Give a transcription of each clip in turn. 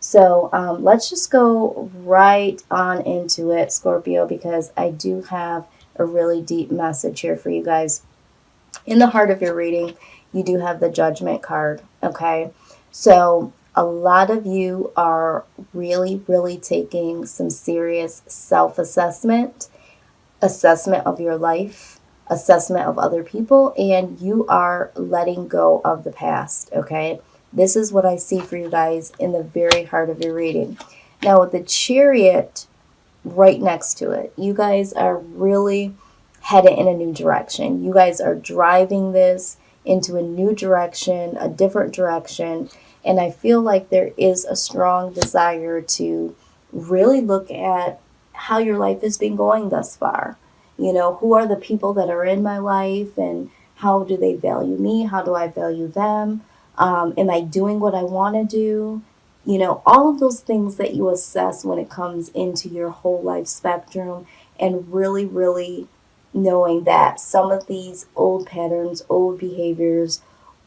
So let's just go right on into it, Scorpio, because I do have a really deep message here for you guys. In the heart of your reading, you do have the Judgment card, okay? So a lot of you are really, really taking some serious self-assessment, assessment of your life, assessment of other people, and you are letting go of the past, okay? This is what I see for you guys in the very heart of your reading. Now, with the Chariot right next to it, you guys are really headed in a new direction. You guys are driving this into a new direction, a different direction, and I feel like there is a strong desire to really look at how your life has been going thus far. You know, who are the people that are in my life and how do they value me? How do I value them? Am I doing what I want to do? You know, all of those things that you assess when it comes into your whole life spectrum, and really, really knowing that some of these old patterns, old behaviors,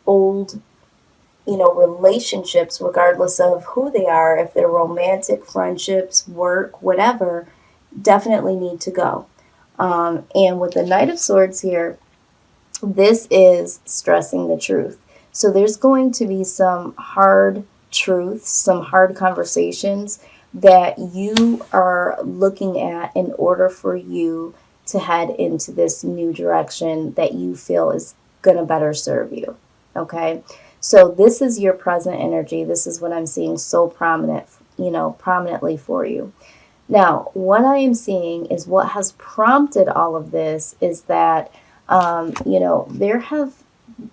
old, relationships, regardless of who they are, if they're romantic, friendships, work, whatever, definitely need to go. And with the Knight of Swords here, this is stressing the truth. So there's going to be some hard truths, some hard conversations that you are looking at in order for you to head into this new direction that you feel is going to better serve you. Okay? So this is your present energy. This is what I'm seeing so prominently for you. Now, what I am seeing is what has prompted all of this is that,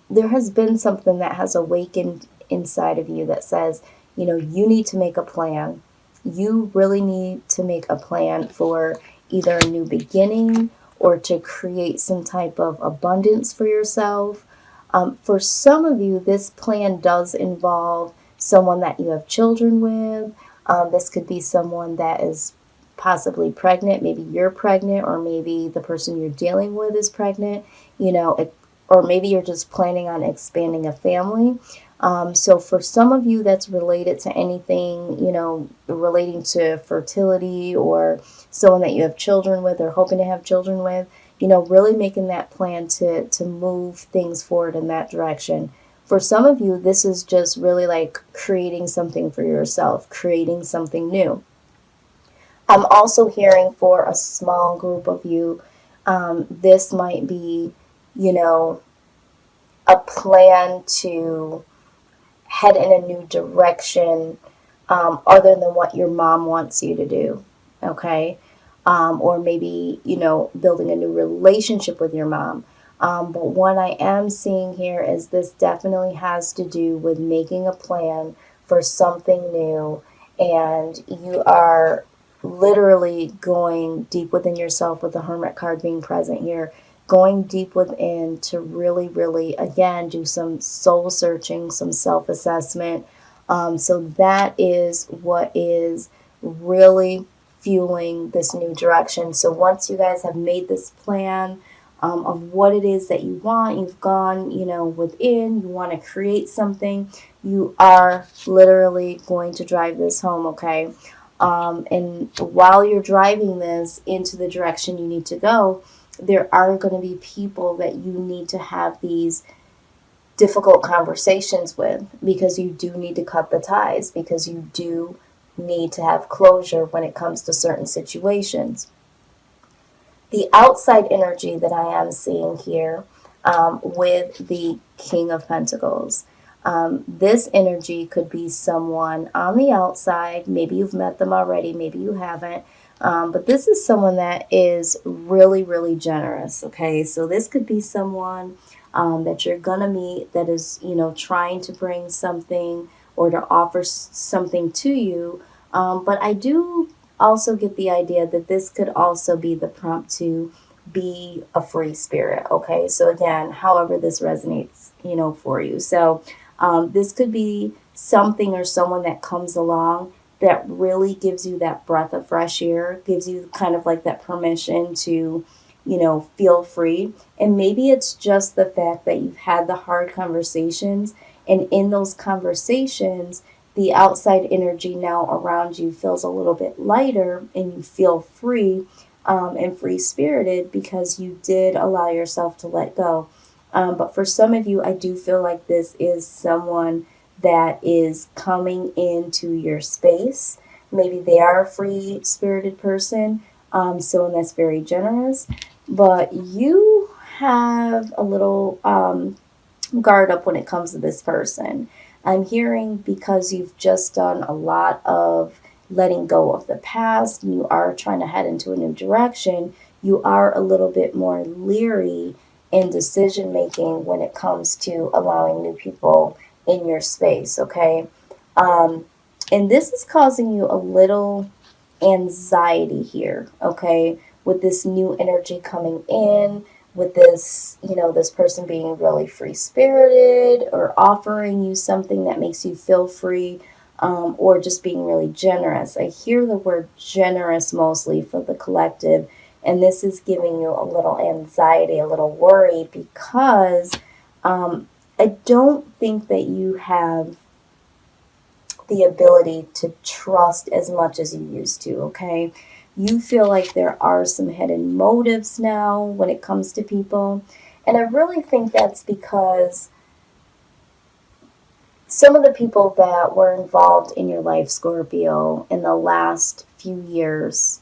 there has been something that has awakened inside of you that says, you need to make a plan. You really need to make a plan for either a new beginning or to create some type of abundance for yourself. For some of you, this plan does involve someone that you have children with. This could be someone that is possibly pregnant. Maybe you're pregnant, or maybe the person you're dealing with is pregnant, or maybe you're just planning on expanding a family. So for some of you, that's related to anything, relating to fertility, or someone that you have children with or hoping to have children with, really making that plan to move things forward in that direction. For some of you, this is just really like creating something for yourself, creating something new. I'm also hearing for a small group of you, this might be, a plan to head in a new direction, other than what your mom wants you to do, okay? Or maybe, building a new relationship with your mom. But what I am seeing here is this definitely has to do with making a plan for something new, and you are literally going deep within yourself with the Hermit card being present here, going deep within to really, really, again, do some soul searching, some self-assessment. So that is what is really fueling this new direction. So once you guys have made this plan of what it is that you want, you've gone, within, you want to create something, you are literally going to drive this home, okay? And while you're driving this into the direction you need to go, there are going to be people that you need to have these difficult conversations with, because you do need to cut the ties, because you do need to have closure when it comes to certain situations. The outside energy that I am seeing here, with the King of Pentacles, this energy could be someone on the outside. Maybe you've met them already, maybe you haven't. But this is someone that is really, really generous, okay? So this could be someone that you're going to meet that is, trying to bring something or to offer something to you. But I do also get the idea that this could also be the prompt to be a free spirit, okay? So again, however this resonates, for you. So this could be something or someone that comes along that really gives you that breath of fresh air, gives you kind of like that permission to, feel free. And maybe it's just the fact that you've had the hard conversations, and in those conversations, the outside energy now around you feels a little bit lighter and you feel free and free spirited because you did allow yourself to let go. But for some of you, I do feel like this is someone that is coming into your space. Maybe they are a free spirited person, someone that's very generous, but you have a little guard up when it comes to this person. I'm hearing because you've just done a lot of letting go of the past and you are trying to head into a new direction, you are a little bit more leery in decision making when it comes to allowing new people in your space, okay? Um, and this is causing you a little anxiety here, okay? With this new energy coming in, with this, this person being really free spirited or offering you something that makes you feel free, or just being really generous. I hear the word generous mostly for the collective, and this is giving you a little anxiety, a little worry, because I don't think that you have the ability to trust as much as you used to, okay? You feel like there are some hidden motives now when it comes to people. And I really think that's because some of the people that were involved in your life, Scorpio, in the last few years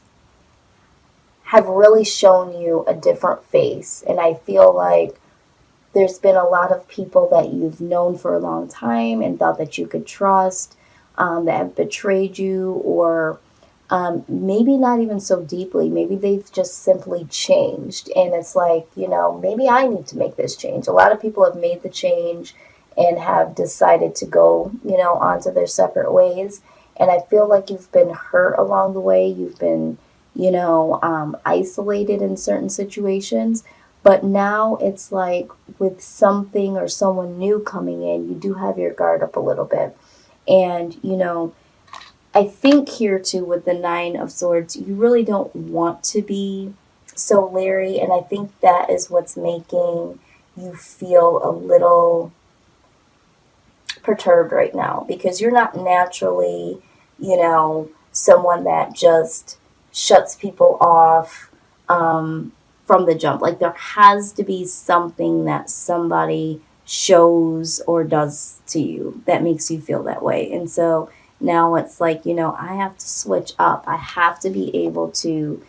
have really shown you a different face. And I feel like there's been a lot of people that you've known for a long time and thought that you could trust, that have betrayed you, or maybe not even so deeply. Maybe they've just simply changed. And it's like, maybe I need to make this change. A lot of people have made the change and have decided to go, onto their separate ways. And I feel like you've been hurt along the way. You've been, isolated in certain situations. But now it's like with something or someone new coming in, you do have your guard up a little bit. And, I think here too with the Nine of Swords, you really don't want to be so leery. And I think that is what's making you feel a little perturbed right now, because you're not naturally, someone that just shuts people off from the jump. Like there has to be something that somebody shows or does to you that makes you feel that way. And so now it's like, I have to switch up. I have to be able to,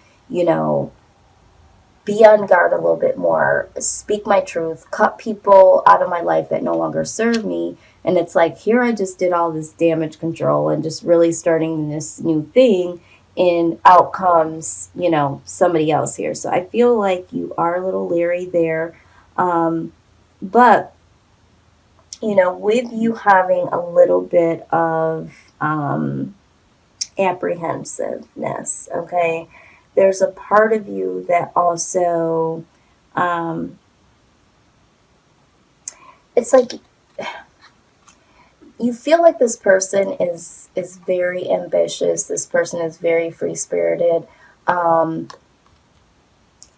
be on guard a little bit more, speak my truth, cut people out of my life that no longer serve me. And it's like, here I just did all this damage control and just really starting this new thing, and out comes, somebody else here. So I feel like you are a little leery there. But, with you having a little bit of apprehensiveness, okay, there's a part of you that also, it's like you feel like this person is very ambitious. This person is very free spirited, and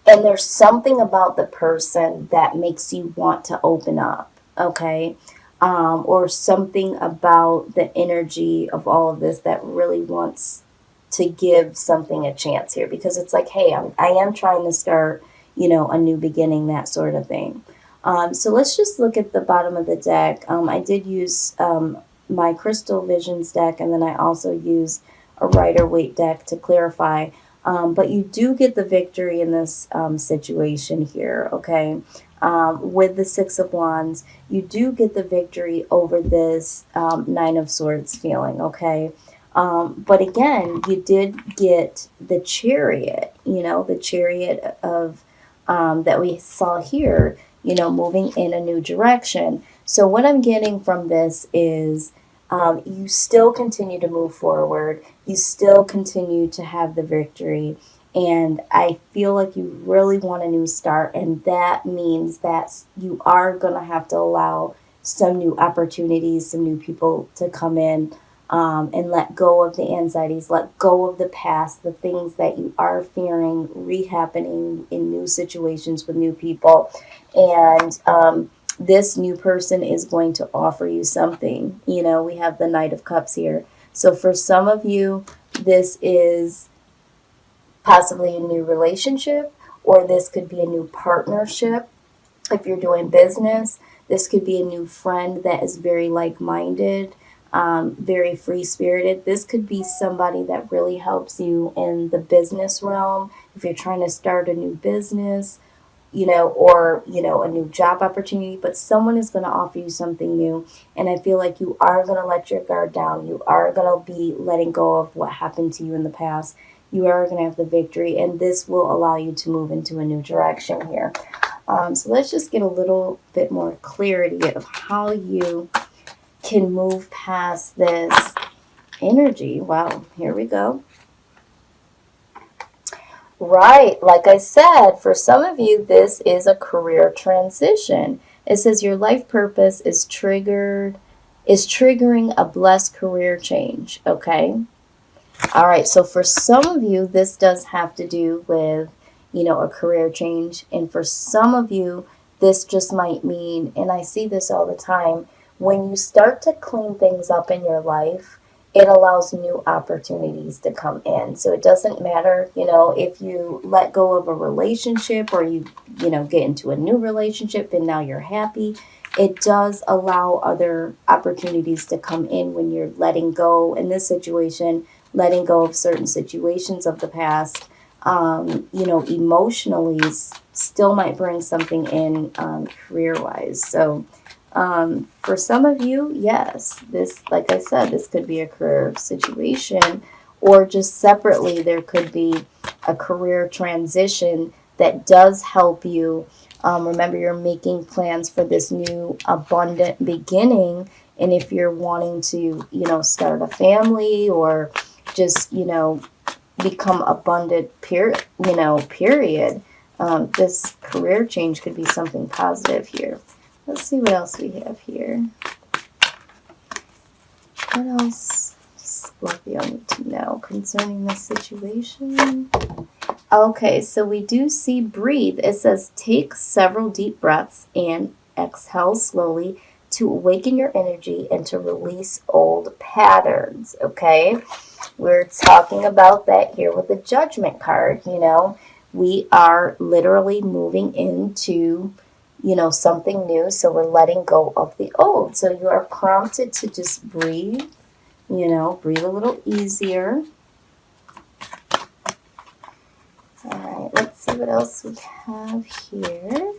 there's something about the person that makes you want to open up, okay, or something about the energy of all of this that really wants to give something a chance here, because it's like, hey, I am trying to start, a new beginning, that sort of thing. So let's just look at the bottom of the deck. I did use my Crystal Visions deck, and then I also used a Rider-Waite deck to clarify. But you do get the victory in this situation here, okay? With the Six of Wands, you do get the victory over this Nine of Swords feeling, okay? But again, you did get the Chariot, the Chariot of that we saw here, moving in a new direction. So what I'm getting from this is you still continue to move forward. You still continue to have the victory. And I feel like you really want a new start. And that means that you are going to have to allow some new opportunities, some new people to come in, and let go of the anxieties, let go of the past, the things that you are fearing re-happening in new situations with new people. And this new person is going to offer you something. You know, we have the Knight of Cups here. So for some of you, this is possibly a new relationship, or this could be a new partnership. If you're doing business, this could be a new friend that is very like-minded, very free-spirited. This could be somebody that really helps you in the business realm. If you're trying to start a new business, or, a new job opportunity, but someone is going to offer you something new. And I feel like you are going to let your guard down. You are going to be letting go of what happened to you in the past. You are going to have the victory, and this will allow you to move into a new direction here. So let's just get a little bit more clarity of how you can move past this energy. Wow, here we go. Right, like I said, for some of you, this is a career transition. It says your life purpose is triggering a blessed career change, okay? All right, so for some of you, this does have to do with, a career change. And for some of you, this just might mean, and I see this all the time, when you start to clean things up in your life, it allows new opportunities to come in. So it doesn't matter, if you let go of a relationship, or you get into a new relationship and now you're happy. It does allow other opportunities to come in when you're letting go. In this situation, letting go of certain situations of the past, emotionally still might bring something in career-wise. So for some of you, yes, this, like I said, this could be a career situation, or just separately, there could be a career transition that does help you. Remember, you're making plans for this new abundant beginning. And if you're wanting to, start a family, or just, become abundant, period, this career change could be something positive here. Let's see what else we have here. What else does Scorpio need to know concerning this situation? Okay, so we do see breathe. It says take several deep breaths and exhale slowly to awaken your energy and to release old patterns, okay? We're talking about that here with the Judgment card. We are literally moving into something new. So we're letting go of the old. So you are prompted to just breathe, breathe a little easier. All right, let's see what else we have here.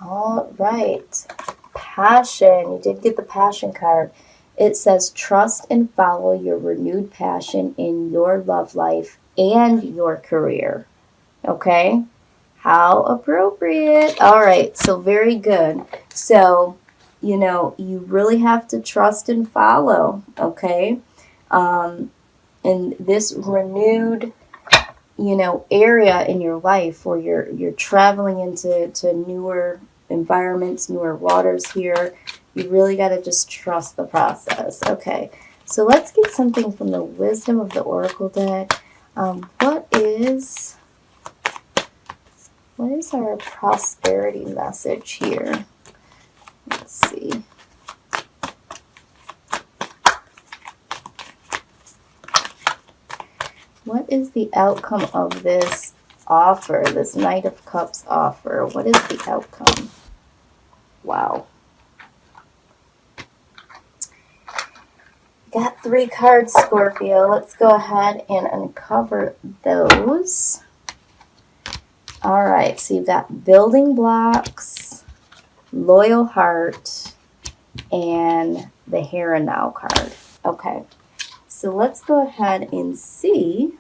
All right, passion. You did get the passion card. It says trust and follow your renewed passion in your love life and your career. Okay, how appropriate. All right, so very good. So, you really have to trust and follow, okay? In this renewed, area in your life where you're traveling into newer environments, newer waters here, you really got to just trust the process. Okay, so let's get something from the Wisdom of the Oracle deck. What is our prosperity message here? Let's see. What is the outcome of this offer, this Knight of Cups offer? What is the outcome? Wow. Got 3 cards, Scorpio. Let's go ahead and uncover those. All right, so you've got building blocks, loyal heart, and the here and now card. Okay, so let's go ahead and see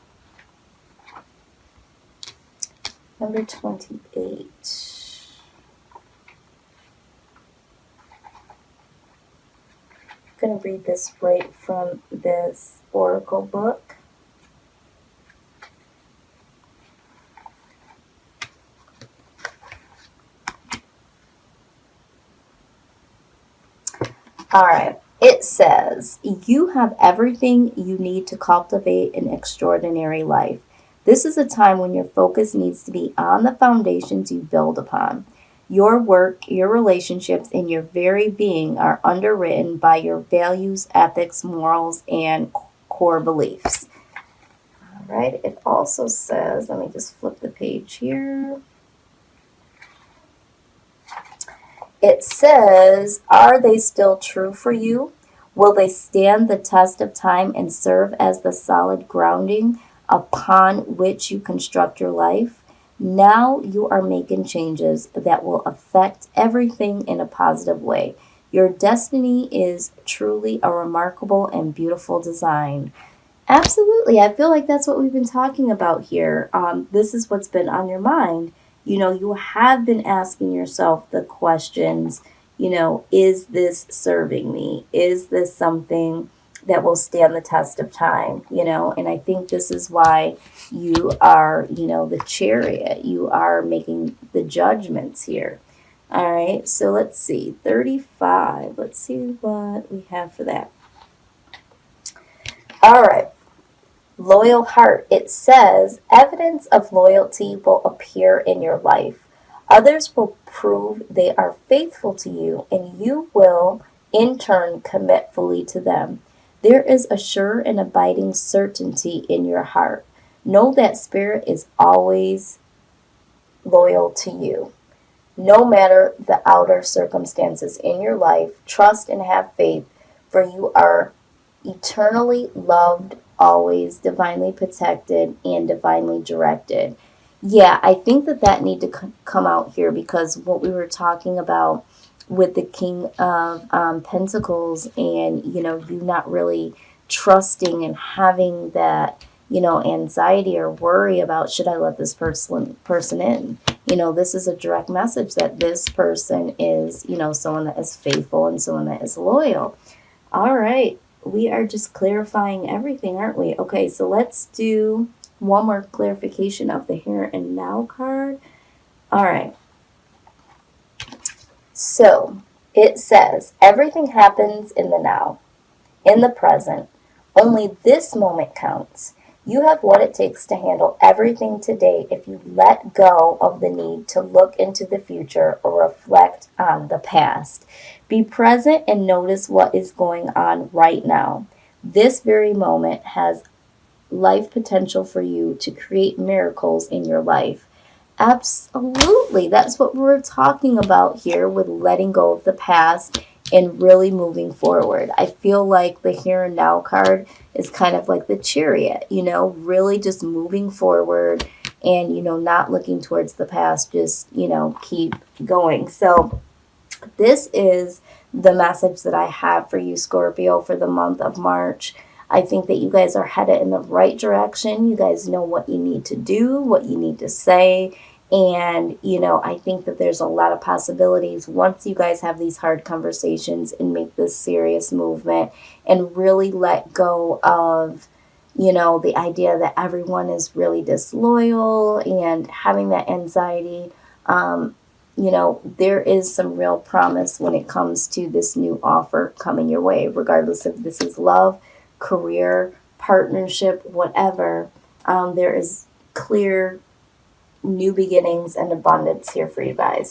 number 28. I'm going to read this right from this oracle book. All right, it says, you have everything you need to cultivate an extraordinary life. This is a time when your focus needs to be on the foundations you build upon. Your work, your relationships, and your very being are underwritten by your values, ethics, morals, and core beliefs. All right, it also says, let me just flip the page here. It says, are they still true for you? Will they stand the test of time and serve as the solid grounding upon which you construct your life? Now you are making changes that will affect everything in a positive way. Your destiny is truly a remarkable and beautiful design. Absolutely. I feel like that's what we've been talking about here. This is what's been on your mind. You have been asking yourself the questions, is this serving me? Is this something that will stand the test of time? And I think this is why you are, the chariot. You are making the judgments here. All right. So let's see. 35. Let's see what we have for that. All right. Loyal heart. It says, evidence of loyalty will appear in your life. Others will prove they are faithful to you, and you will, in turn, commit fully to them. There is a sure and abiding certainty in your heart. Know that Spirit is always loyal to you. No matter the outer circumstances in your life, trust and have faith, for you are eternally loved, always divinely protected, and divinely directed. Yeah, I think that need to come out here, because what we were talking about with the King of Pentacles, and you not really trusting and having that anxiety or worry about, should I let this person in. This is a direct message that this person is someone that is faithful and someone that is loyal. All right. We are just clarifying everything, aren't we? Okay, so let's do one more clarification of the Here and Now card. All right. So it says, everything happens in the now, in the present. Only this moment counts. You have what it takes to handle everything today if you let go of the need to look into the future or reflect on the past. Be present and notice what is going on right now. This very moment has life potential for you to create miracles in your life. Absolutely. That's what we're talking about here with letting go of the past and really moving forward. I feel like the Here and Now card is kind of like the chariot, really just moving forward and, not looking towards the past, just, keep going. So this is the message that I have for you, Scorpio, for the month of March. I think that you guys are headed in the right direction. You guys know what you need to do, what you need to say. And, I think that there's a lot of possibilities once you guys have these hard conversations and make this serious movement and really let go of, the idea that everyone is really disloyal and having that anxiety. There is some real promise when it comes to this new offer coming your way, regardless if this is love, career, partnership, whatever. There is clear new beginnings and abundance here for you guys.